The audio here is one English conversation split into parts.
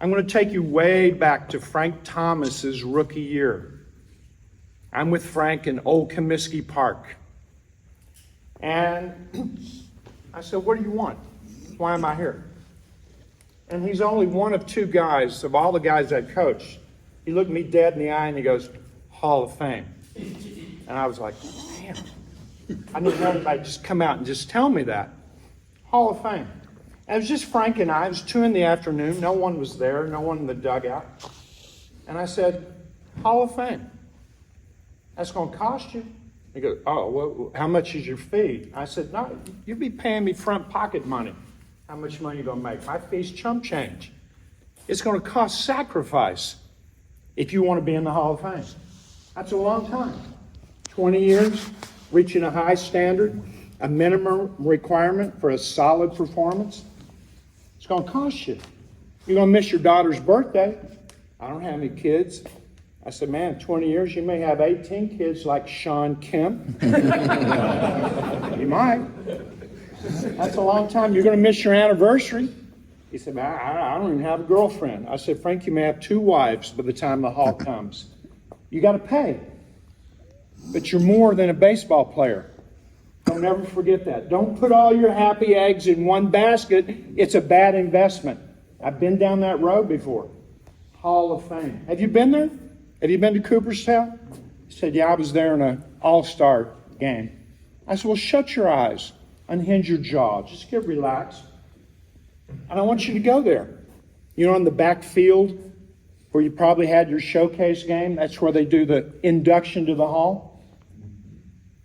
I'm going to take you way back to Frank Thomas's rookie year. I'm with Frank in Old Comiskey Park. And I said, what do you want? Why am I here? And he's only one of two guys, of all the guys I coached. He looked me dead in the eye and he goes, Hall of Fame. And I was like, damn. I didn't know anybody just come out and just tell me that. Hall of Fame. And it was just Frank and I. It was 2 p.m. No one was there. No one in the dugout. And I said, Hall of Fame. That's going to cost you. He goes, oh, well, how much is your fee? I said, no, you'd be paying me front pocket money. How much money are you going to make? My fee's chump change. It's going to cost sacrifice if you want to be in the Hall of Fame. That's a long time. 20 years, reaching a high standard, a minimum requirement for a solid performance. It's going to cost you. You're going to miss your daughter's birthday. I don't have any kids. I said, man, 20 years, you may have 18 kids like Sean Kemp. You might. That's a long time. You're going to miss your anniversary. He said, man, I don't even have a girlfriend. I said, Frank, you may have 2 wives by the time the Hall comes. You got to pay. But you're more than a baseball player. Don't ever forget that. Don't put all your happy eggs in one basket. It's a bad investment. I've been down that road before. Hall of Fame. Have you been there? Have you been to Cooperstown? He said, yeah, I was there in an all-star game. I said, well, shut your eyes. Unhinge your jaw. Just get relaxed. And I want you to go there. You know, in the back field where you probably had your showcase game, that's where they do the induction to the Hall.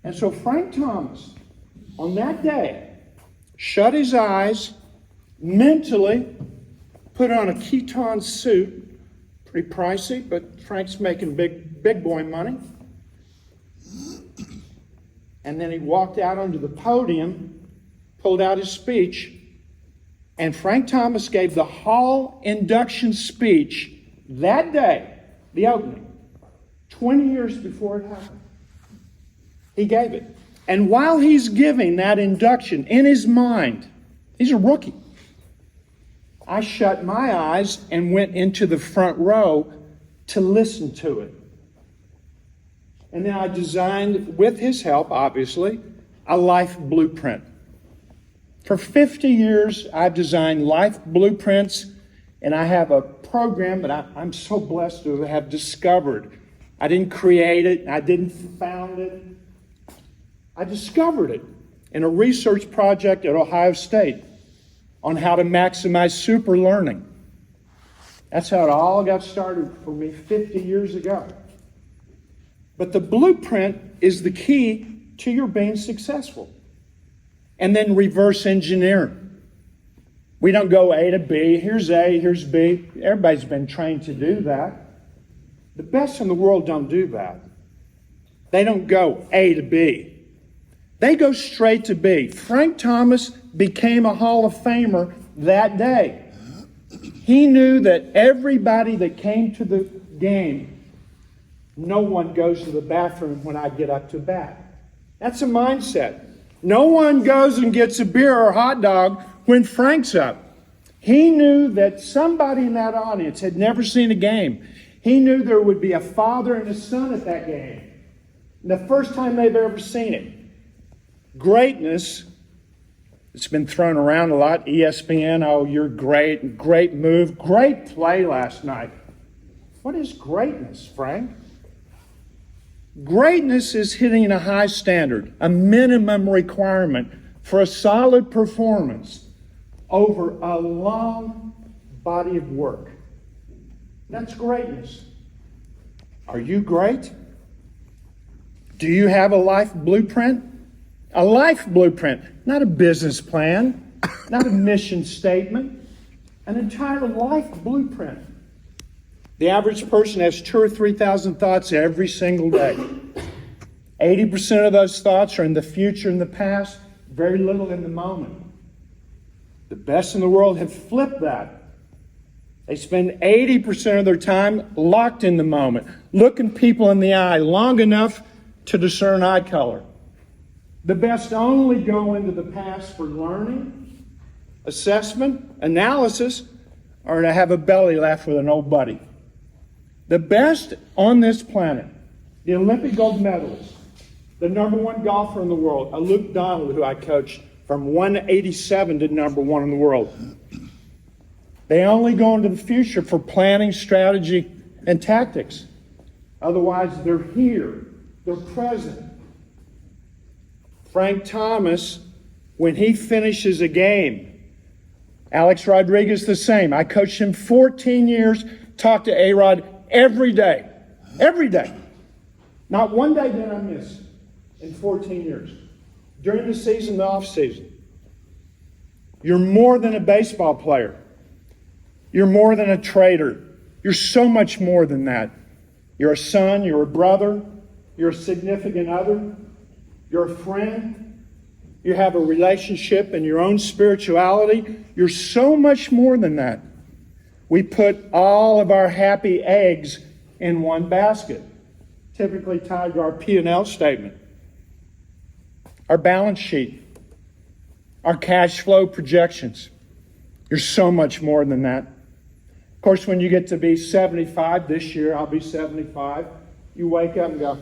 And so Frank Thomas, on that day, shut his eyes, mentally put on a ketone suit, pretty pricey, but Frank's making big boy money. And then he walked out onto the podium, pulled out his speech, and Frank Thomas gave the Hall induction speech that day, the opening, 20 years before it happened. He gave it. And while he's giving that induction in his mind, he's a rookie. I shut my eyes and went into the front row to listen to it. And then I designed, with his help, obviously, a life blueprint. For 50 years, I've designed life blueprints, and I have a program that I'm so blessed to have discovered. I didn't create it. I didn't found it. I discovered it in a research project at Ohio State on how to maximize super learning. That's how it all got started for me 50 years ago. But the blueprint is the key to your being successful. And then reverse engineering. We don't go A to B. Here's A, here's B. Everybody's been trained to do that. The best in the world don't do that. They don't go A to B. They go straight to B. Frank Thomas became a Hall of Famer that day. He knew that everybody that came to the game, no one goes to the bathroom when I get up to bat. That's a mindset. No one goes and gets a beer or a hot dog when Frank's up. He knew that somebody in that audience had never seen a game. He knew there would be a father and a son at that game. And the first time they've ever seen it. Greatness, it's been thrown around a lot. ESPN, oh, you're great, great move, great play last night. What is greatness, Frank? Greatness is hitting a high standard, a minimum requirement for a solid performance over a long body of work. That's greatness. Are you great? Do you have a life blueprint? A life blueprint, not a business plan, not a mission statement, an entire life blueprint. The average person has 2,000 or 3,000 thoughts every single day. 80% of those thoughts are in the future and the past, very little in the moment. The best in the world have flipped that. They spend 80% of their time locked in the moment, looking people in the eye long enough to discern eye color. The best only go into the past for learning, assessment, analysis, or to have a belly laugh with an old buddy. The best on this planet, the Olympic gold medalist, the number one golfer in the world, Luke Donald, who I coached from 187 to number one in the world. They only go into the future for planning, strategy, and tactics. Otherwise, they're here. They're present. Frank Thomas, when he finishes a game, Alex Rodriguez the same. I coached him 14 years, talked to A-Rod every day. Every day. Not one day did I miss in 14 years. During the season, the off season. You're more than a baseball player. You're more than a trader. You're so much more than that. You're a son, you're a brother, you're a significant other, you're a friend, you have a relationship and your own spirituality. You're so much more than that. We put all of our happy eggs in one basket, typically tied to our P&L statement, our balance sheet, our cash flow projections. You're so much more than that. Of course, when you get to be 75, this year I'll be 75, you wake up and go,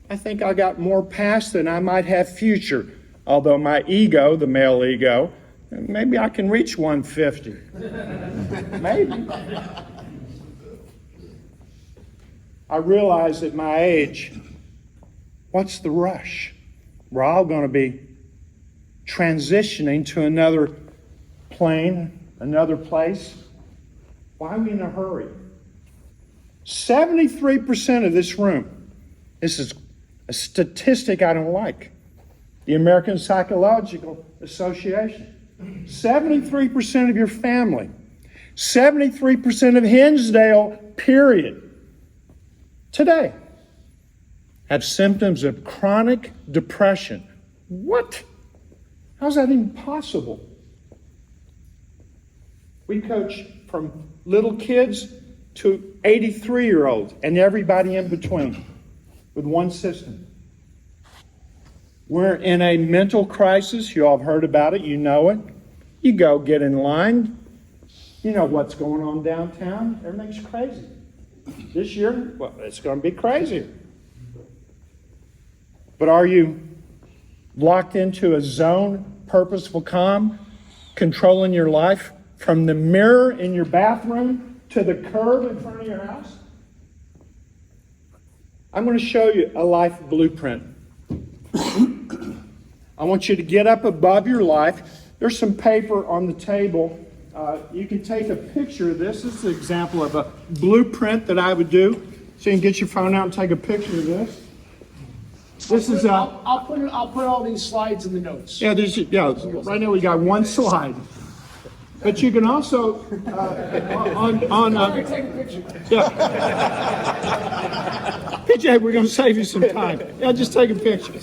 I think I got more past than I might have future. Although my ego, the male ego, maybe I can reach 150. Maybe. I realize at my age, what's the rush? We're all going to be transitioning to another plane, another place. Why are we in a hurry? 73% of this room, this is a statistic I don't like, the American Psychological Association, 73% of your family, 73% of Hinsdale, period, today, have symptoms of chronic depression. What? How's that even possible? We coach from little kids to 83-year-olds and everybody in between with one system. We're in a mental crisis. You all have heard about it. You know it. You go get in line. You know what's going on downtown. Everything's crazy. This year, well, it's going to be crazier. But are you locked into a zone, purposeful calm, controlling your life from the mirror in your bathroom to the curb in front of your house? I'm going to show you a life blueprint. I want you to get up above your life. There's some paper on the table. You can take a picture of this. This is an example of a blueprint that I would do. So you can get your phone out and take a picture of this. I'll put all these slides in the notes. Yeah, right now we got one slide. But you can also Take a picture. Yeah. PJ, we're going to save you some time. Yeah, just take a picture.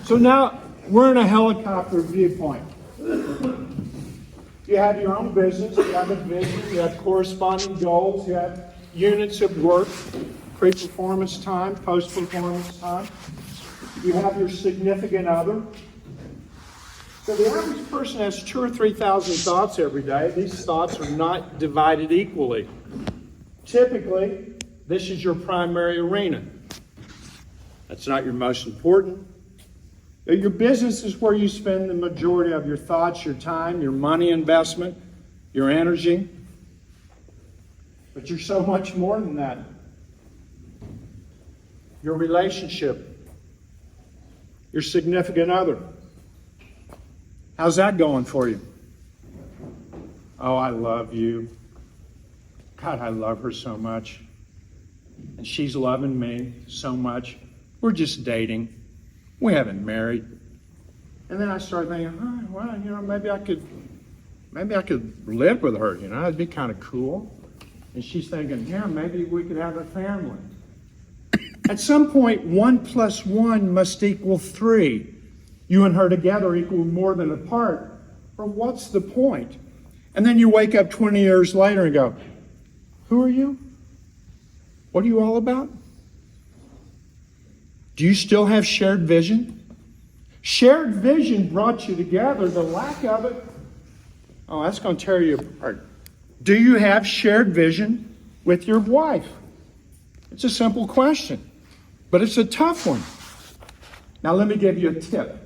So now we're in a helicopter viewpoint. You have your own business, you have a vision, you have corresponding goals, you have units of work, pre-performance time, post-performance time. You have your significant other. So the average person has 2,000 or 3,000 thoughts every day. These thoughts are not divided equally. Typically, this is your primary arena. That's not your most important. Your business is where you spend the majority of your thoughts, your time, your money investment, your energy. But you're so much more than that. Your relationship, your significant other. How's that going for you? Oh, I love you. God, I love her so much. And she's loving me so much. We're just dating. We haven't married. And then I started thinking, well, maybe I could live with her, it'd be kind of cool. And she's thinking, yeah, maybe we could have a family. At some point, 1 + 1 must equal 3. You and her together equal more than apart. Or what's the point? And then you wake up 20 years later and go, who are you? What are you all about? Do you still have shared vision? Shared vision brought you together. The lack of it Oh, that's going to tear you apart. Do you have shared vision with your wife? It's a simple question, but it's a tough one. Now, let me give you a tip.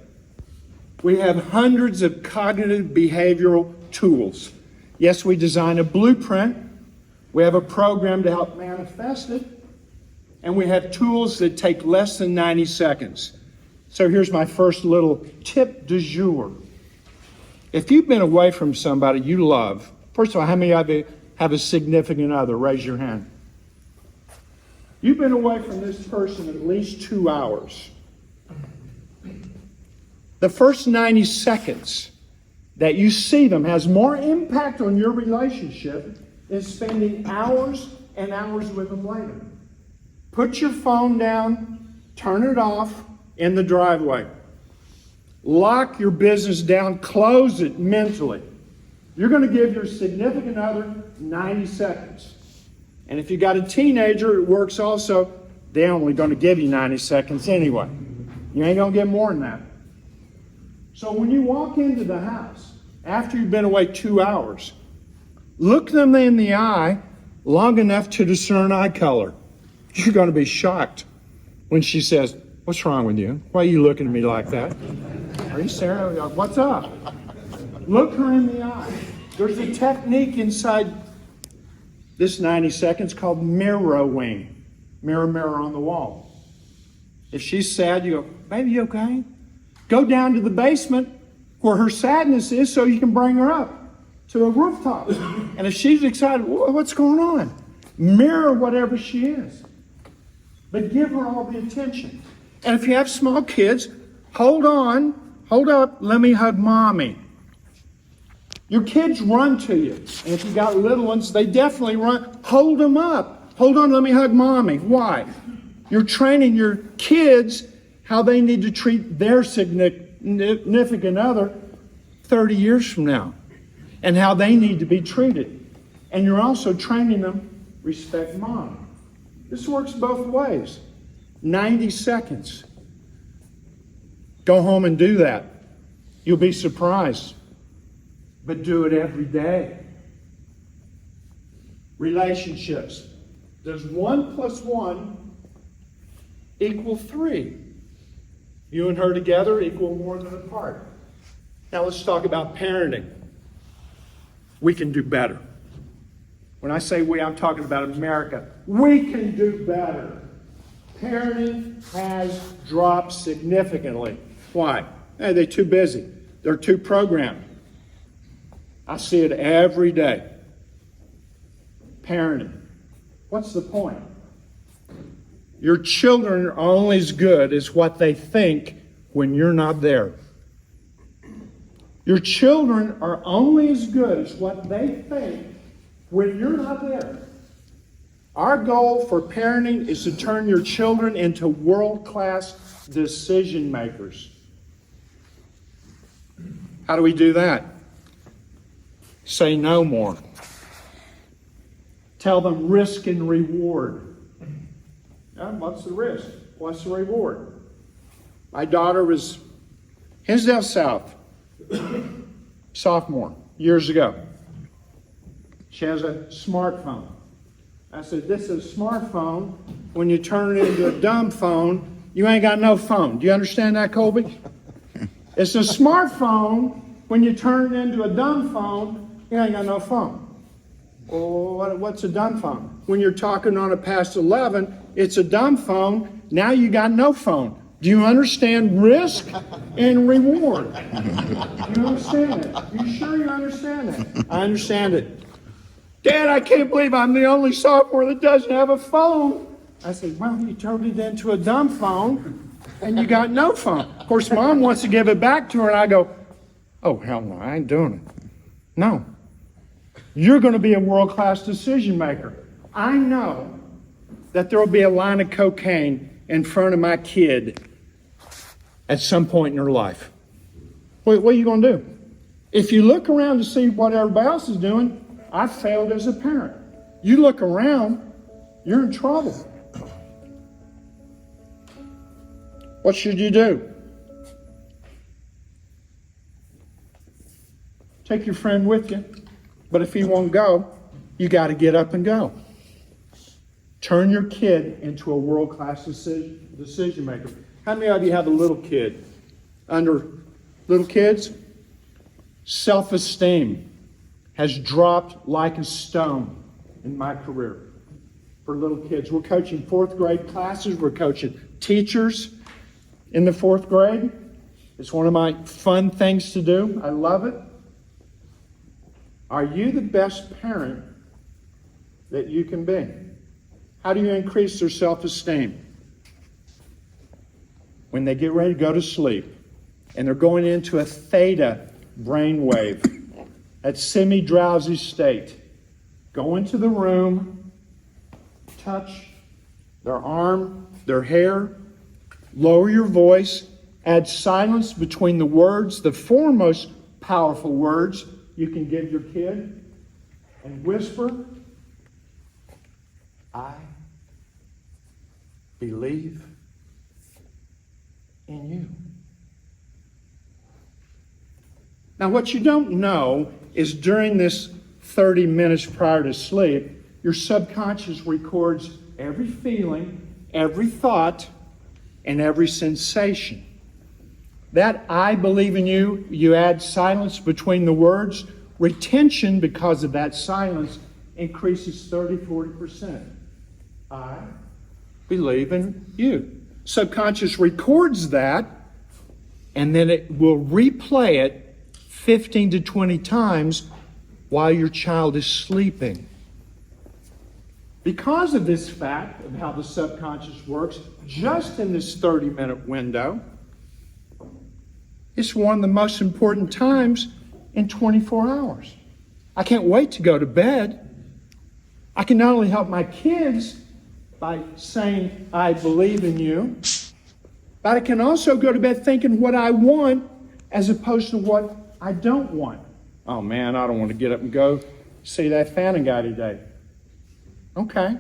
We have hundreds of cognitive behavioral tools. Yes, we design a blueprint. We have a program to help manifest it. And we have tools that take less than 90 seconds. So here's my first little tip du jour. If you've been away from somebody you love, first of all, how many of you have a significant other? Raise your hand. You've been away from this person at least 2 hours. The first 90 seconds that you see them has more impact on your relationship than spending hours and hours with them later. Put your phone down, turn it off in the driveway. Lock your business down, close it mentally. You're going to give your significant other 90 seconds. And if you got a teenager, it works also. They're only going to give you 90 seconds anyway. You ain't going to get more than that. So when you walk into the house, after you've been away 2 hours, look them in the eye long enough to discern eye color. You're going to be shocked when she says, "What's wrong with you? Why are you looking at me like that? Are you Sarah? What's up?" Look her in the eye. There's a technique inside this 90 seconds called mirroring. Mirror, mirror on the wall. If she's sad, you go, "Baby, you okay?" Go down to the basement where her sadness is so you can bring her up to a rooftop. And if she's excited, "What's going on?" Mirror whatever she is. But give her all the attention. And if you have small kids, hold up, let me hug mommy. Your kids run to you. And if you got little ones, they definitely run. Hold them up. Hold on, let me hug mommy. Why? You're training your kids how they need to treat their significant other 30 years from now. And how they need to be treated. And you're also training them, respect mom. This works both ways. 90 seconds. Go home and do that. You'll be surprised. But do it every day. Relationships. Does 1 + 1 equal 3? You and her together equal more than apart. Now let's talk about parenting. We can do better. When I say we, I'm talking about America. We can do better. Parenting has dropped significantly. Why? Hey, they're too busy. They're too programmed. I see it every day. Parenting. What's the point? Your children are only as good as what they think when you're not there. Your children are only as good as what they think when you're not there. Our goal for parenting is to turn your children into world-class decision makers. How do we do that? Say no more. Tell them risk and reward. What's the risk? What's the reward? My daughter was Hinsdale South, sophomore, years ago. She has a smartphone. I said, "This is a smartphone. When you turn it into a dumb phone, you ain't got no phone." Do you understand that, Colby? It's a smartphone. When you turn it into a dumb phone, you ain't got no phone. Well, what's a dumb phone? When you're talking on a past 11, it's a dumb phone. Now you got no phone. Do you understand risk and reward? You understand it? You sure you understand it? I understand it. "Dad, I can't believe I'm the only sophomore that doesn't have a phone." I said, "Well, you turned it into a dumb phone, and you got no phone." Of course, Mom wants to give it back to her, and I go, "Oh, hell no, I ain't doing it." No. You're going to be a world-class decision maker. I know that there will be a line of cocaine in front of my kid at some point in her life. What are you going to do? If you look around to see what everybody else is doing, I failed as a parent. You look around, you're in trouble. What should you do? Take your friend with you. But if he won't go, you got to get up and go. Turn your kid into a world-class decision maker. How many of you have a little kid? Under little kids? Self-esteem has dropped like a stone in my career for little kids. We're coaching fourth grade classes. We're coaching teachers in the fourth grade. It's one of my fun things to do. I love it. Are you the best parent that you can be? How do you increase their self-esteem? When they get ready to go to sleep and they're going into a theta brainwave, that semi-drowsy state, go into the room, touch their arm, their hair, lower your voice, add silence between the words, the four most powerful words you can give your kid, and whisper, I believe in you. Now, what you don't know is during this 30 minutes prior to sleep, your subconscious records every feeling, every thought, and every sensation. That I believe in you, you add silence between the words. Retention, because of that silence, increases 30-40%. I believe in you. Subconscious records that, and then it will replay it 15 to 20 times while your child is sleeping. Because of this fact of how the subconscious works, just in this 30-minute window, it's one of the most important times in 24 hours. I can't wait to go to bed. I can not only help my kids by saying, I believe in you, but I can also go to bed thinking what I want as opposed to what I don't want. Oh man, I don't want to get up and go see that Fannin guy today. Okay.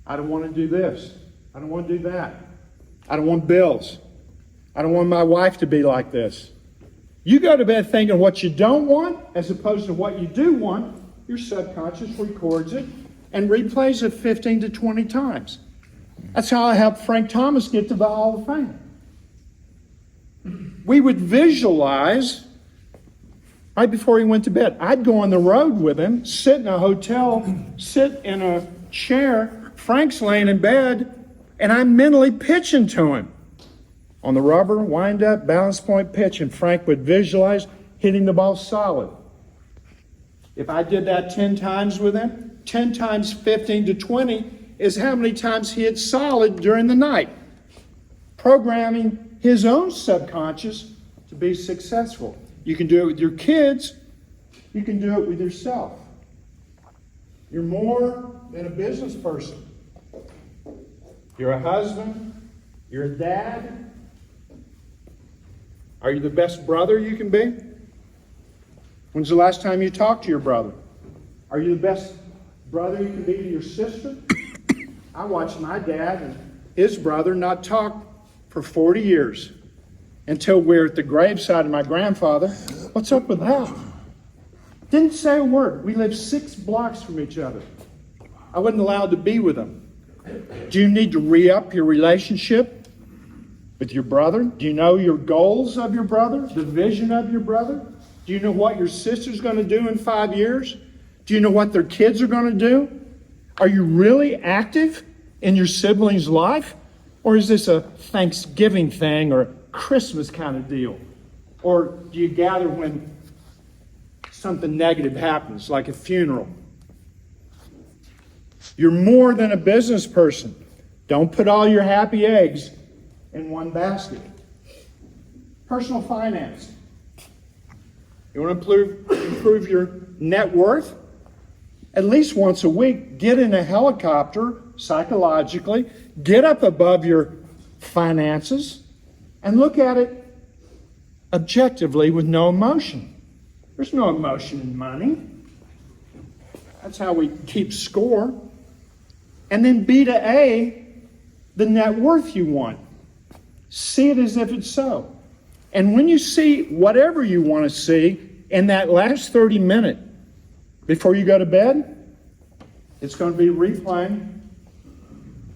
I don't want to do this. I don't want to do that. I don't want bills. I don't want my wife to be like this. You go to bed thinking what you don't want as opposed to what you do want, your subconscious records it and replays it 15 to 20 times. That's how I helped Frank Thomas get to the Hall of Fame. We would visualize right before he went to bed. I'd go on the road with him, sit in a hotel, sit in a chair. Frank's laying in bed, and I'm mentally pitching to him. On the rubber, wind up, balance point pitch, and Frank would visualize hitting the ball solid. If I did that 10 times with him, 10 times 15 to 20 is how many times he hit solid during the night. Programming his own subconscious to be successful. You can do it with your kids. You can do it with yourself. You're more than a business person. You're a husband. You're a dad. Are you the best brother you can be? When's the last time you talked to your brother? Are you the best brother you can be to your sister? I watched my dad and his brother not talk for 40 years until we're at the graveside of my grandfather. What's up with that? Didn't say a word. We lived 6 blocks from each other. I wasn't allowed to be with them. Do you need to re-up your relationship with your brother? Do you know your goals of your brother? The vision of your brother? Do you know what your sister's going to do in 5 years? Do you know what their kids are going to do? Are you really active in your sibling's life? Or is this a Thanksgiving thing or a Christmas kind of deal? Or do you gather when something negative happens, like a funeral? You're more than a business person. Don't put all your happy eggs in one basket. Personal finance. You want to improve your net worth? At least once a week, get in a helicopter psychologically, get up above your finances, and look at it objectively with no emotion. There's no emotion in money. That's how we keep score. And then B to A, the net worth you want. See it as if it's so. And when you see whatever you want to see in that last 30 minutes before you go to bed, it's going to be replaying.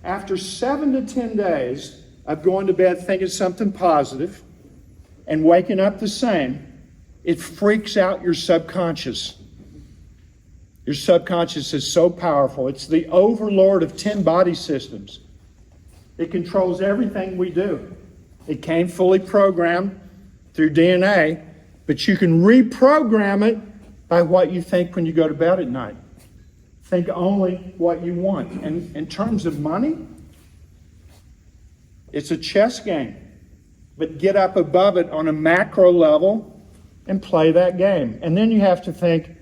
After 7 to 10 days of going to bed thinking something positive and waking up the same, it freaks out your subconscious. Your subconscious is so powerful. It's the overlord of 10 body systems. It controls everything we do. It came fully programmed through DNA, but you can reprogram it by what you think when you go to bed at night. Think only what you want. And in terms of money, it's a chess game. But get up above it on a macro level and play that game. And then you have to think,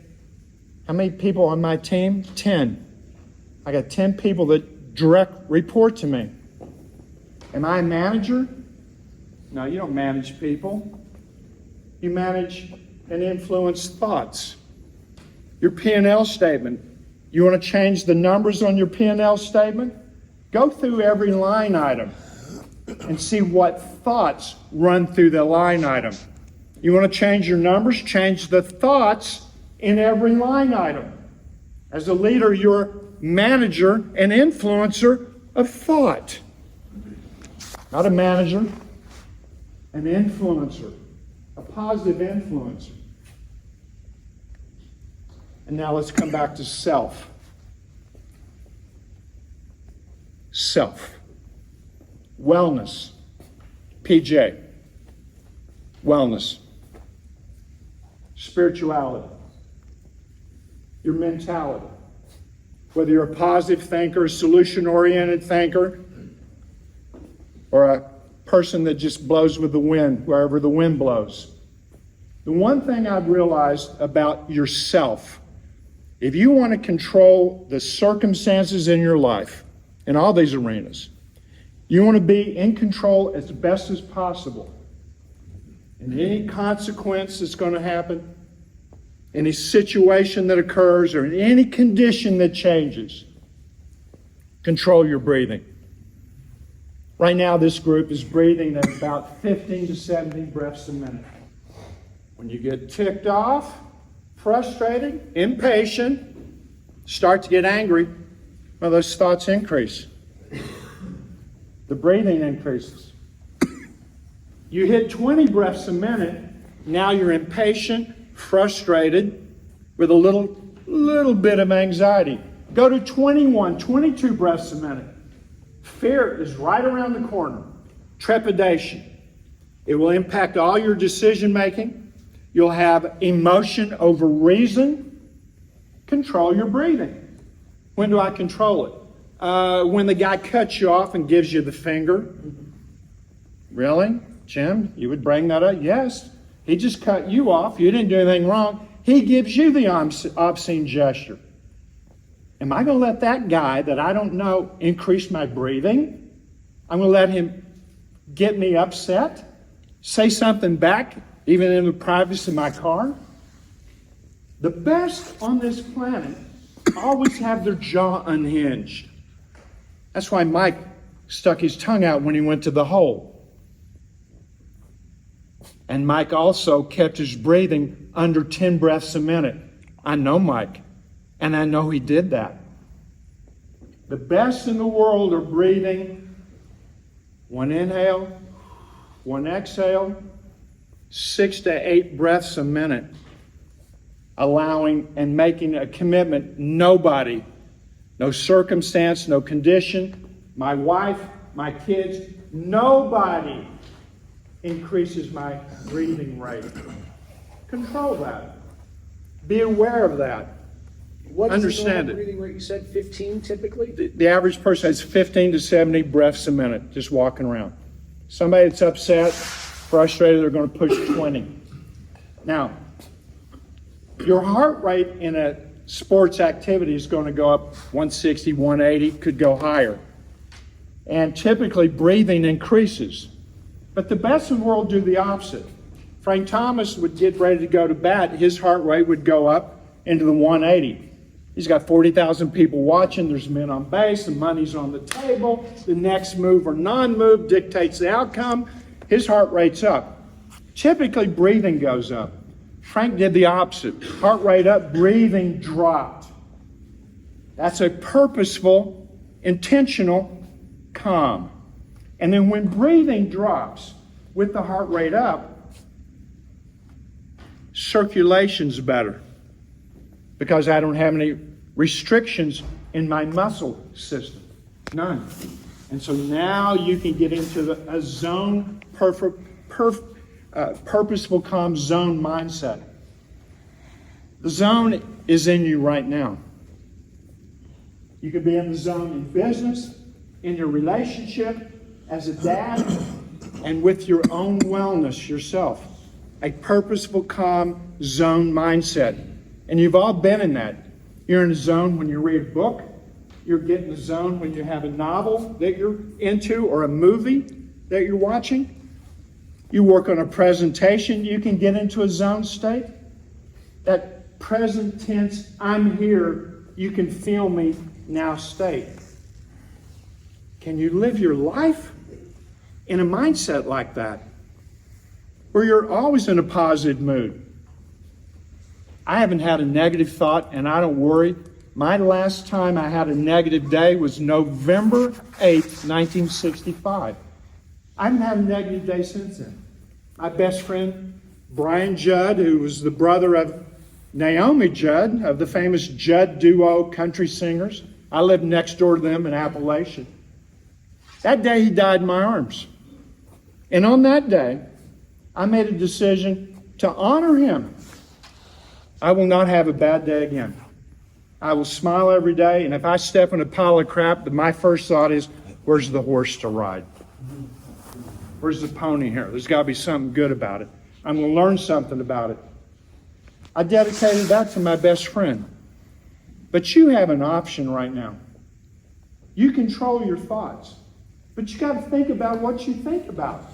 how many people on my team? 10. I got 10 people that direct report to me. Am I a manager? No, you don't manage people. You manage and influence thoughts. Your P&L statement. You want to change the numbers on your P&L statement? Go through every line item and see what thoughts run through the line item. You want to change your numbers? Change the thoughts in every line item. As a leader, you're manager and influencer of thought. Not a manager, an influencer, a positive influencer. And now let's come back to self. Self. Wellness. PJ. Wellness. Spirituality. Your mentality. Whether you're a positive thinker, a solution-oriented thinker, or a person that just blows with the wind, wherever the wind blows. The one thing I've realized about yourself, if you want to control the circumstances in your life, in all these arenas, you want to be in control as best as possible. And any consequence that's going to happen, any situation that occurs, or any condition that changes, control your breathing. Right now, this group is breathing at about 15 to 17 breaths a minute. When you get ticked off, frustrated, impatient, start to get angry, well, those thoughts increase. The breathing increases. You hit 20 breaths a minute, now you're impatient, frustrated, with a little bit of anxiety. Go to 21, 22 breaths a minute. Fear is right around the corner. Trepidation. It will impact all your decision making. You'll have emotion over reason. Control your breathing. When do I control it? When the guy cuts you off and gives you the finger. Really? Jim, you would bring that up? Yes. He just cut you off. You didn't do anything wrong. He gives you the obscene gesture. Am I going to let that guy that I don't know increase my breathing? I'm going to let him get me upset? Say something back, even in the privacy of my car? The best on this planet always have their jaw unhinged. That's why Mike stuck his tongue out when he went to the hole. And Mike also kept his breathing under 10 breaths a minute. I know Mike, and I know he did that. The best in the world are breathing one inhale, one exhale, 6 to 8 breaths a minute, allowing and making a commitment. Nobody, no circumstance, no condition, my wife, my kids, nobody increases my breathing rate. Control that. Be aware of that. What is Understand the it. normal breathing rate? You said 15 typically? The average person has 15 to 70 breaths a minute just walking around. Somebody that's upset, frustrated, they're going to push 20. Now, your heart rate in a sports activity is going to go up 160, 180, could go higher. And typically breathing increases. But the best in the world do the opposite. Frank Thomas would get ready to go to bat, his heart rate would go up into the 180. He's got 40,000 people watching, there's men on base, the money's on the table, the next move or non-move dictates the outcome, his heart rate's up. Typically breathing goes up. Frank did the opposite. Heart rate up, breathing dropped. That's a purposeful, intentional calm. And then when breathing drops with the heart rate up, circulation's better because I don't have any restrictions in my muscle system. None. And so now you can get into a zone, purposeful calm zone mindset. The zone is in you right now. You could be in the zone in business, in your relationship, as a dad, and with your own wellness yourself. A purposeful calm zone mindset. And you've all been in that. You're in a zone when you read a book. You're getting the zone when you have a novel that you're into or a movie that you're watching. You work on a presentation, you can get into a zone state. That present tense, I'm here, you can feel me now state. Can you live your life in a mindset like that? Where you're always in a positive mood. I haven't had a negative thought, and I don't worry. My last time I had a negative day was November 8th, 1965. I haven't had a negative day since then. My best friend, Brian Judd, who was the brother of Naomi Judd, of the famous Judd duo country singers. I lived next door to them in Appalachia. That day he died in my arms. And on that day, I made a decision to honor him. I will not have a bad day again. I will smile every day, and if I step in a pile of crap, my first thought is, where's the horse to ride? Where's the pony here? There's got to be something good about it. I'm going to learn something about it. I dedicated that to my best friend. But you have an option right now. You control your thoughts, but you got to think about what you think about.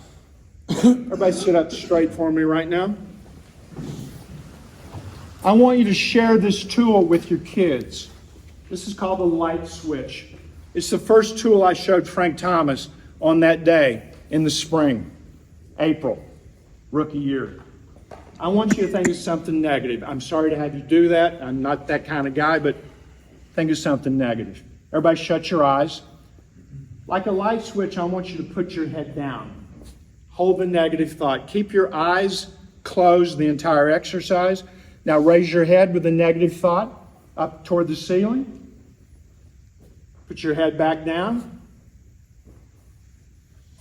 Everybody sit up straight for me right now. I want you to share this tool with your kids. This is called the light switch. It's the first tool I showed Frank Thomas on that day in the spring, April, rookie year. I want you to think of something negative. I'm sorry to have you do that. I'm not that kind of guy, but think of something negative. Everybody shut your eyes. Like a light switch, I want you to put your head down. Hold the negative thought. Keep your eyes closed the entire exercise. Now raise your head with a negative thought up toward the ceiling. Put your head back down.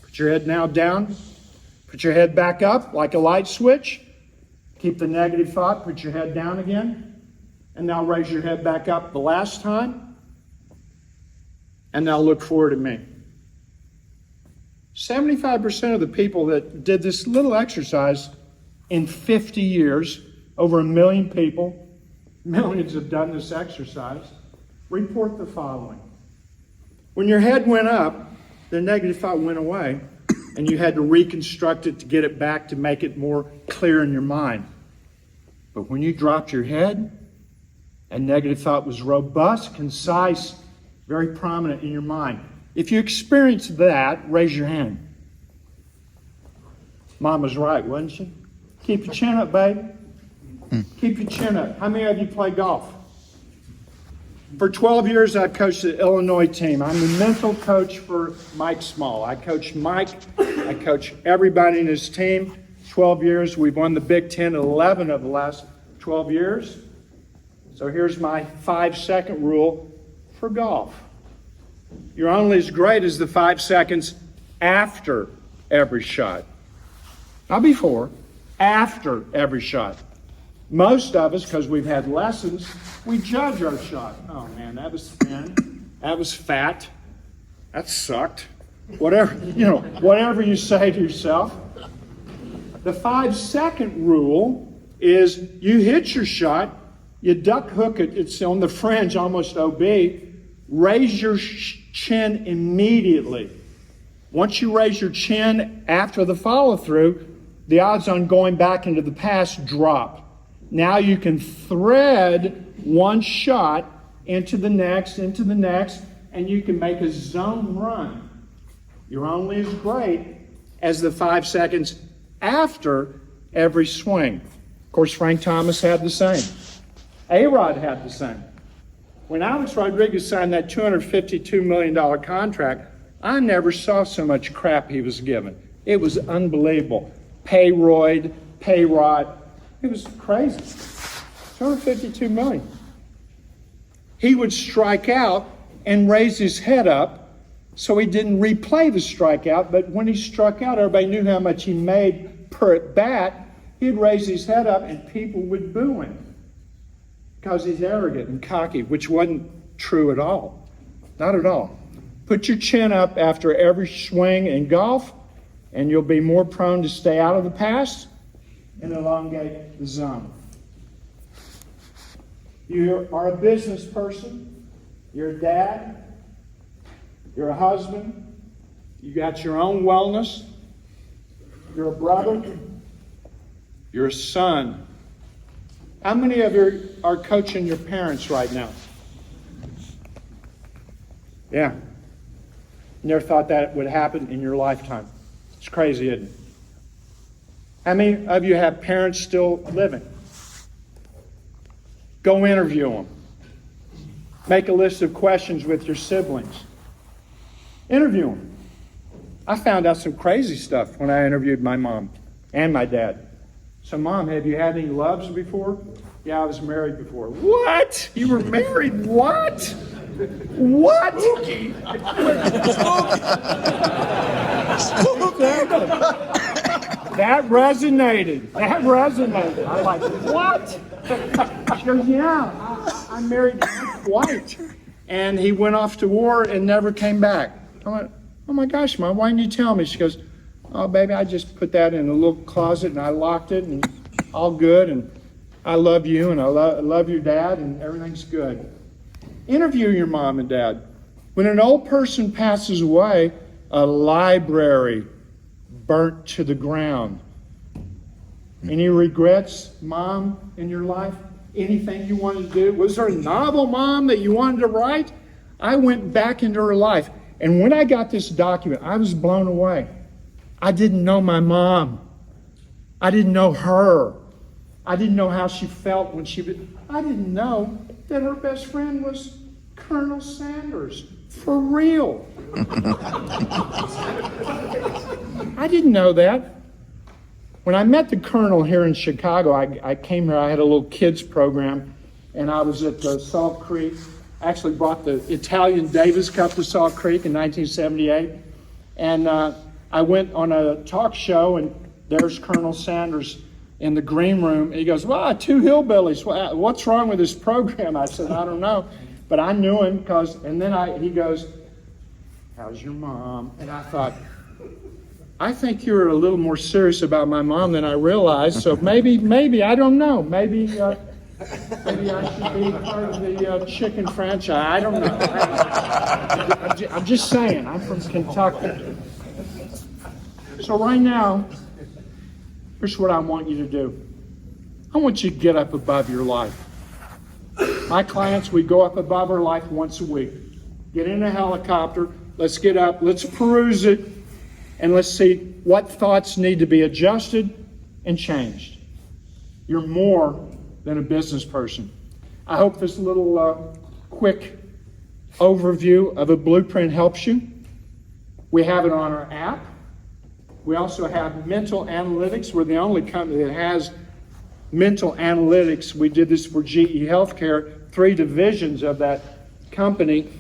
Put your head now down. Put your head back up like a light switch. Keep the negative thought. Put your head down again. And now raise your head back up the last time. And now look forward at me. 75% of the people that did this little exercise in 50 years, over 1 million people, millions have done this exercise, report the following. When your head went up, the negative thought went away, and you had to reconstruct it to get it back to make it more clear in your mind. But when you dropped your head, and negative thought was robust, concise, very prominent in your mind. If you experienced that, raise your hand. Mom was right, wasn't she? Keep your chin up, baby. Keep your chin up. How many of you play golf? For 12 years, I've coached the Illinois team. I'm the mental coach for Mike Small. I coach Mike. I coach everybody in his team. 12 years. We've won the Big Ten 11 of the last 12 years. So here's my 5-second rule for golf. You're only as great as the 5 seconds after every shot. Not before, after every shot. Most of us, because we've had lessons, we judge our shot. Oh man, that was thin. That was fat. That sucked. Whatever you say to yourself. The 5-second rule is you hit your shot, you duck hook it, it's on the fringe, almost OB, raise your chin immediately. Once you raise your chin after the follow-through, the odds on going back into the past drop. Now you can thread one shot into the next, and you can make a zone run. You're only as great as the 5 seconds after every swing. Of course, Frank Thomas had the same. A-Rod had the same. When Alex Rodriguez signed that $252 million contract, I never saw so much crap he was given. It was unbelievable. Payroid, payrod. It was crazy. $252 million. He would strike out and raise his head up so he didn't replay the strikeout, but when he struck out, everybody knew how much he made per at bat. He'd raise his head up and people would boo him because he's arrogant and cocky, which wasn't true at all. Not at all. Put your chin up after every swing in golf, and you'll be more prone to stay out of the past and elongate the zone. You are a business person. You're a dad. You're a husband. You got your own wellness. You're a brother. You're a son. How many of you are coaching your parents right now? Yeah. Never thought that would happen in your lifetime. It's crazy, isn't it? How many of you have parents still living? Go interview them. Make a list of questions with your siblings. Interview them. I found out some crazy stuff when I interviewed my mom and my dad. So, Mom, have you had any loves before? Yeah, I was married before. What? You were married? What? What? Spooky. That resonated. That resonated. I'm like, what? She goes, yeah, I married Mike White. And he went off to war and never came back. I went, oh my gosh, Mom, why didn't you tell me? She goes, oh, baby, I just put that in a little closet and I locked it and all good. And I love you and I love your dad and everything's good. Interview your mom and dad. When an old person passes away, a library burnt to the ground. Any regrets, Mom, in your life? Anything you wanted to do? Was there a novel, Mom, that you wanted to write? I went back into her life. And when I got this document, I was blown away. I didn't know my mom. I didn't know her. I didn't know how she felt when she would. I didn't know that her best friend was Colonel Sanders. For real. I didn't know that. When I met the Colonel here in Chicago, I came here, I had a little kids program, and I was at Salt Creek. I actually brought the Italian Davis Cup to Salt Creek in 1978. And I went on a talk show, and there's Colonel Sanders in the green room. He goes, well, two hillbillies. What's wrong with this program? I said, I don't know. But I knew him and then he goes, how's your mom? And I thought, I think you're a little more serious about my mom than I realized. So maybe I don't know. Maybe I should be part of the chicken franchise. I don't know. I'm just saying. I'm from Kentucky. So right now, here's what I want you to do. I want you to get up above your life. My clients, we go up above our life once a week. Get in a helicopter. Let's get up. Let's peruse it. And let's see what thoughts need to be adjusted and changed. You're more than a business person. I hope this little quick overview of a blueprint helps you. We have it on our app. We also have mental analytics. We're the only company that has mental analytiks. We did this for GE Healthcare, 3 divisions of that company.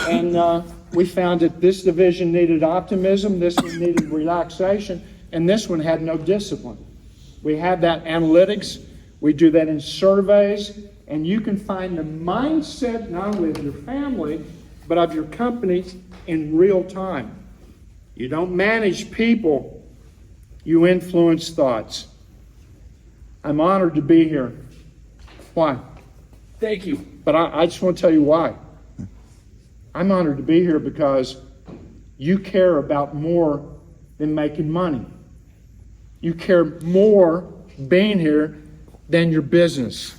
And we found that this division needed optimism, this one needed relaxation, and this one had no discipline. We have that analytics. We do that in surveys, and you can find the mindset not only of your family, but of your company in real time. You don't manage people, you influence thoughts. I'm honored to be here. Why? Thank you. But I just want to tell you why. I'm honored to be here because you care about more than making money. You care more being here than your business.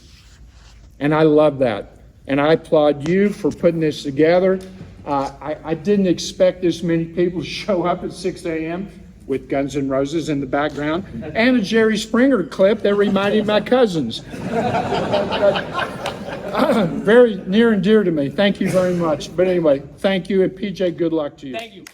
And I love that. And I applaud you for putting this together. I didn't expect this many people to show up at 6 a.m. with Guns N' Roses in the background, and a Jerry Springer clip that reminded me of my cousins. Very near and dear to me. Thank you very much. But anyway, thank you, and PJ, good luck to you. Thank you.